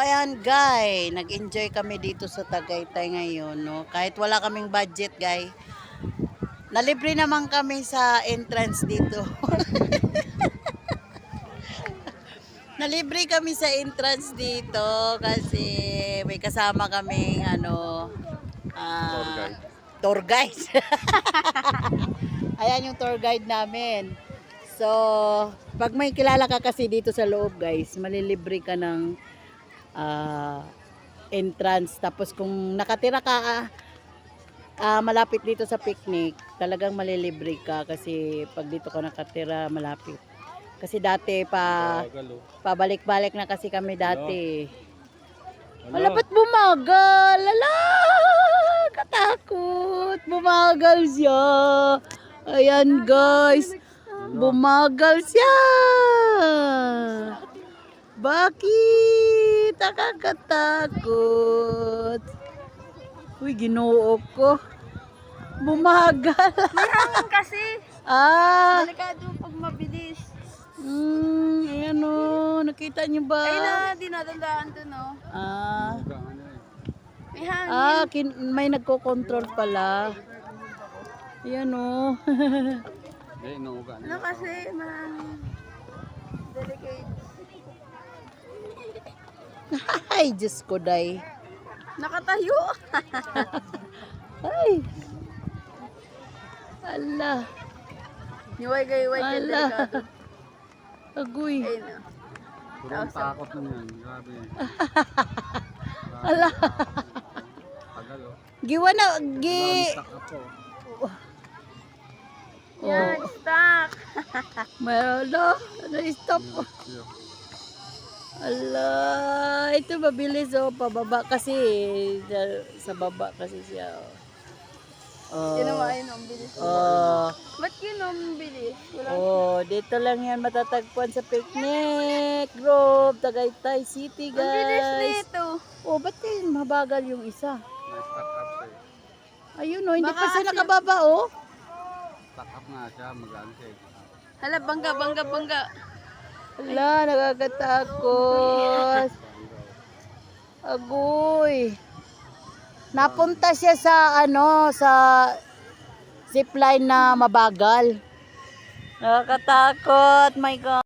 ayan guys, nag-enjoy kami dito sa Tagaytay ngayon, no? Kahit wala kaming budget, guys. Nalibre naman kami sa entrance dito. Nalibre kami sa entrance dito kasi may kasama kaming tour guide. Ayan yung tour guide namin. So, pag may kilala ka kasi dito sa loob, guys, malilibre ka ng entrance. Tapos kung nakatira ka malapit dito sa picnic, talagang malilibre ka kasi pag dito ka nakatira malapit. Kasi dati pabalik-balik na kasi kami dati. Wala, ba't bumagal? Lala, katakot. Bumagal siya. Ayan guys, bumagal siya. Bakit? Nakakatakot. Uy, ginoo ko. Bumagal. May hangin kasi. Delikado pag mabilis. Ayan o. Nakita niyo ba? Ayun na, dinadandaan doon o. May hangin. May nagko-control pala. Ayan o. Ano kasi, man. Delicate. Ay, Diyos ko, day. Nakatayo. Ay. Ala. Niway kayo, delikado. Agoy. Ayun na. Purong takot na yan. Grabe. Ala. Tagal o. Giwa na. Stuck ako. Yan, stuck. Meron na. Na-stop. Ala. Ito mabilis o. Pababa kasi. Sa baba kasi siya. Ayun ang bilis. Ba't yun ang bilis? Dito lang yan matatagpuan sa picnic Grove, Tagaytay City, guys. Ang bilis nito. Ba't yun mabagal yung isa? Na-stuck up siya. Ayun o, hindi Baka pa siya nakababa o. Stuck up nga siya. Magaan siya. Hala, bangga. Wala, nakakatakot. Agoy. Napunta siya sa sa zipline na mabagal. Nakakatakot, my God.